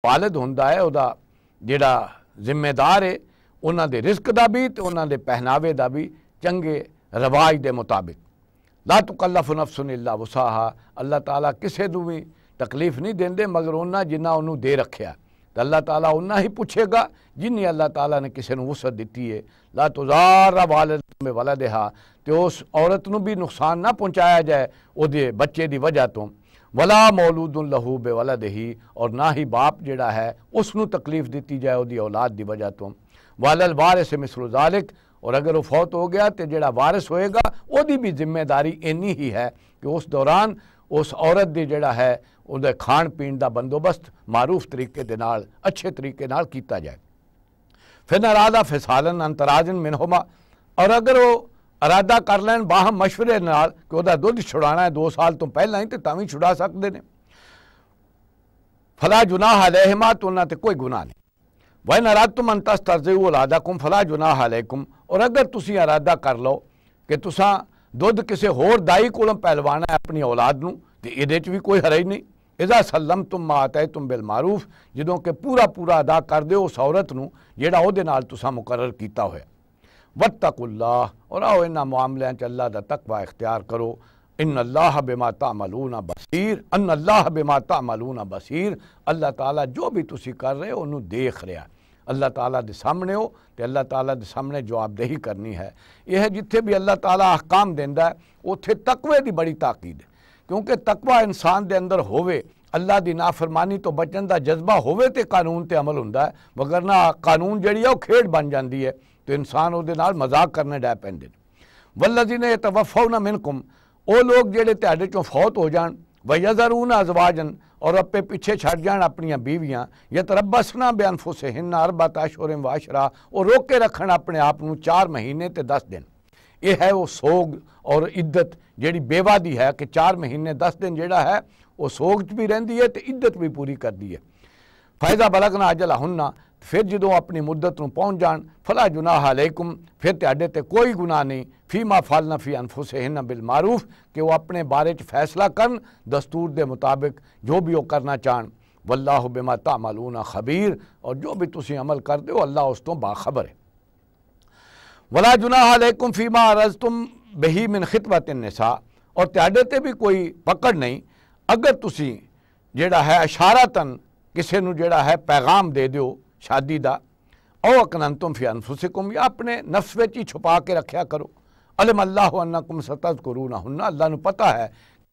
वालिद हुंदा है उहदा जिहड़ा जिम्मेदार है उन्हां दे रिस्क दा भी ते उन्हां दे पहनावे दा भी चंगे रवाज दे मुताबिक। ला तुकल्लफु नफ्सुन इल्ला वुसअहा, अल्लाह ताला किसे नूं भी तकलीफ नहीं देंदे मगर उन्हां जिन्ना उन्होंने दे रखिया। तो अल्लाह ताला उन्ना ही पूछेगा जिन्नी अल्लाह ताला ने किसी को वसअत दी है। ला तुज़ारा वालिदतुन बिवलदिहा, तो उस औरत नूं भी नुकसान ना पहुँचाया जाए उहदे बच्चे की वजह तो। वला मौलूदुन लहू बिवलदिही, और ना ही बाप जिहड़ा है उसनूं तकलीफ दी जाए उहदी औलाद की वजह तो। वालल वारिस मिसलु ज़ालिक, और अगर वो फौत हो गया तो जिहड़ा वारिस होएगा उहदी भी जिम्मेदारी इन्नी ही है कि उस दौरान उस औरत दी जिहड़ा है उहदे खाण पीण का बंदोबस्त मारूफ तरीके दे नाल अच्छे तरीके नाल कीता जाए। फिर अरादा फिसालन अंतराजन मिनहुमा, और अगर वो अरादा कर लैन बाहम मशवरे नाल कि उहदा दुध छुड़ाना है 2 साल तो पहला ही तो तां भी छुड़ा सकते हैं। फला जुनाह अलैहिमा, तो उन्हां ते कोई गुनाह नहीं। वह अरादतुम अन तस्तरज़िऊ औलादकुम फला जुनाह अलैकुम, और अगर तुसी अरादा कर लो कि तुसां दुध किसी होर दाई कोलों पहलवाना है अपनी औलाद नूं, ते इहदे च भी कोई हरज नहीं। इज़ा सल्लमतुम मा अतैतुम बिल मारूफ, जदों कि पूरा पूरा अदा कर दो उस औरत नूं जिहड़ा उहदे नाल तुसां मुकर्रर कीता होया। वत्तकुल्लाह, और आओ इन्हां मामलिਆਂ च अल्लाह दा तकवा इख्तियार करो। इन्नल्लाह बिमा तामलूना बसीर, अन्नल्लाह बिमा तामलूना बसीर, अल्लाह ताला जो भी तुसी कर रहे हो उन्होंने देख रहा। अल्लाह ताला दे सामने हो तो अल्लाह ताला दे सामने जवाबदेही करनी है। यह जिथे भी अल्लाह ताला अहकाम देंदा है उत्थे तकवे की बड़ी ताकीद है, क्योंकि तकवा इंसान दे अंदर होवे, अल्लाह की नाफरमानी तो बचन का जज्बा होवे तो कानून ते अमल हुंदा है, मगर ना कानून जिहड़ी है खेड बन जाती है तो इंसान उहदे नाल मजाक करने डै पैंदे ने। वल्लज़ीना यतवफ़ौना मिनकुम, वो लोग जिहड़े तुहाडे चों फौत हो जाण, वयज़रूना अज़वाजन, और अपने पिछे छड़ जान अपनियां बीवियां, यतरब्बसना बिअनफुसिहिन्ना अर्बअता अशहुरिन व अशरा, और रोक के रखण अपने आप नूं 4 महीने ते 10 दिन। यह है वो सोग और इद्दत जिहड़ी बेवा दी है कि 4 महीने 10 दिन जिहड़ा है वो सोग च भी रहिंदी है तो इद्दत भी पूरी करती है। फ़ायदा बलगना अजलहुन्ना, फिर जदों अपनी मुद्दत नूं पहुँच जाण, फला जुनाह अलैकुम, फिर तुहाडे ते कोई गुनाह नहीं, फीमा फलना फी अनफुसिहिन्ना बिल मारूफ, कि वो अपने बारे च फैसला करन दस्तूर के मुताबिक जो भी वो करना चाहन। वल्लाहु बिमा तामलूना खबीर, और जो भी तुसी अमल करते हो अल्लाह उस तो बाखबर है। वला जुनाह अलैकुम फीमा अरज़तुम बिही मिन खितबतिन निसा, और तुहाडे ते भी कोई पकड़ नहीं अगर तुसी जिहड़ा है इशारतन किसी नूं जिहड़ा है पैगाम दे दिओ शादी दा, औ अकनंतुम फी अनफुसिकुम, या अपने नफ्स विच ही छुपा के रखिया करो। अलम अल्लाहु अन्नकुम सतज़कुरूनहुन्ना, अल्लाह नूं पता है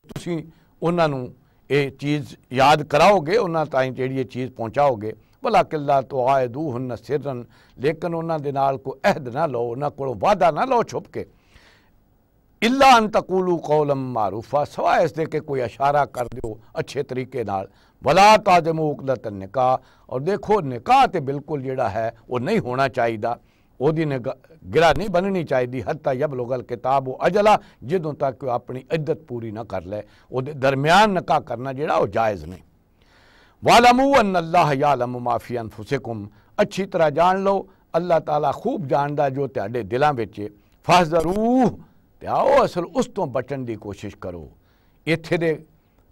तुसी उन्हां नूं ये चीज़ याद कराओगे, उन्हां ताईं जिहड़ी ये चीज़ पहुँचाओगे। वलाकिन ला तुआइदूहुन्ना सिर्रन, लेकिन उन्हां दे नाल कोई अहद ना लो, उन्हां कोलों वादा ना लो छुप के। इल्ला अन तकूलू कौलम मारूफा, सवाए इसदे के कोई इशारा कर दो अच्छे तरीके नाल। वला ताज़मू उक़दतन निकाह, और देखो निकाह ते बिल्कुल जिहड़ा है वो नहीं होना चाहिए, ओदी गिरा नहीं बननी चाहिए। हत्ता यबलुगल किताब अजला, जदों तक वो अपनी इद्दत पूरी ना कर ले, उहदे दरम्यान निकाह करना जिहड़ा वो जायज़ नहीं। वालमू अन्नल्लाह यालमु मा फी अनफुसिकुम, अच्छी तरह जान लो अल्लाह ताला खूब जानदा जो तुहाडे दिलां विच है। फहज़रूह, ते आओ असल उस तो बचन की कोशिश करो। इत्थे दे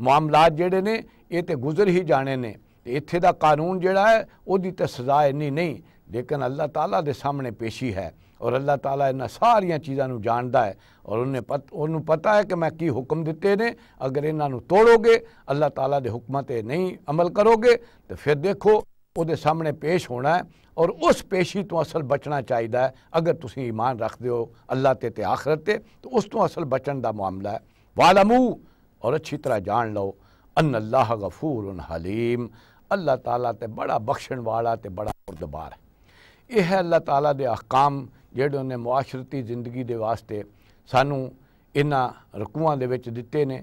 मामलात जिहड़े ने ये तो गुजर ही जाने ने, इत्थे दा कानून जिहड़ा है उहदी ते सज़ा इन्नी नहीं, लेकिन अल्लाह ताला दे सामने पेशी है, और अल्लाह ताला इन्हां सारियां चीज़ां नूं जानदा है, और उन्हें पता है कि मैं की हुक्म दिते ने। अगर इन्हां नूं तोड़ोगे, अल्लाह ताला दे हुक्मां ते नहीं अमल करोगे, तो फिर देखो उहदे सामने पेश होना है, और उस पेशी तो असल बचना चाहिए। अगर तुसीं ईमान रखते हो अल्लाह ते आखरत ते, तो उस तो असल बचन का मामला है। वालमू, और अच्छी तरह जान लो अन्नल्लाह गफूरुन हलीम, अल्लाह ताला ते बड़ा बख्शण वाला ते बड़ा मुर्दबार है। यह है अल्लाह ताला दे अहकाम जिहड़े उन्हें मुआशरती जिंदगी दे वास्ते सानू इन्हां रकूआं दे विच दिते ने,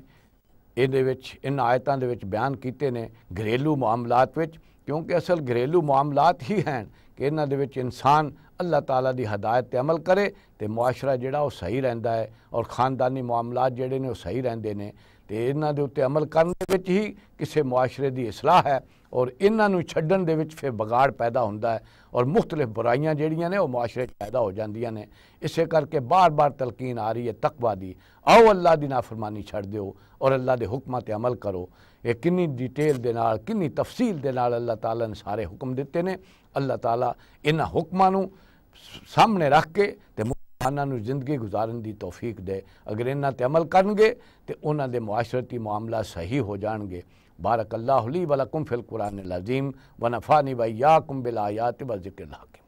इहदे विच इन्हां आयतां दे विच बयान कीते ने घरेलू मामलात विच, क्योंकि असल घरेलू मामलात ही हैं कि इन्हां दे विच इंसान अल्लाह ताला दी हदायत ते अमल करे तो मुआशरा जिहड़ा वो सही रहिंदा है, और खानदानी मामलात जिहड़े ने वो सही रहिंदे ने। तो इन्हां दे उत्ते अमल करने विच ही किसी मुआशरे की इसलाह है, और इन्हों छड्डण दे विच फिर बगाड़ पैदा होंदा है और मुख्तलिफ बुराइयां जिहड़ियां ने वो मुआशरे पैदा हो जांदियां ने। इसे करके बार बार तलकीन आ रही है तकवा दी, आओ अल्लाह दी नाफरमानी छड्ड दिओ और अल्लाह दे हुक्मां ते अमल करो। ये किन्नी डिटेल दे नाल किन्नी तफसील दे नाल अल्लाह ताला ने सारे हुक्म दिते ने। अल्लाह ताला इन्हां हुक्मां नूं सामने रख के ते मुसलमानां नूं जिंदगी गुजारन दी तौफीक दे। अगर इन्हां ते अमल करनगे तो उन्हां दे मुआशरती मामला सही हो जाणगे। बारक अल्लाहु ली व लकुम फिल कुरानिल अज़ीम व नफ़ानी व इय्याकुम बिल आयाति व ज़िक्रिल हकीम।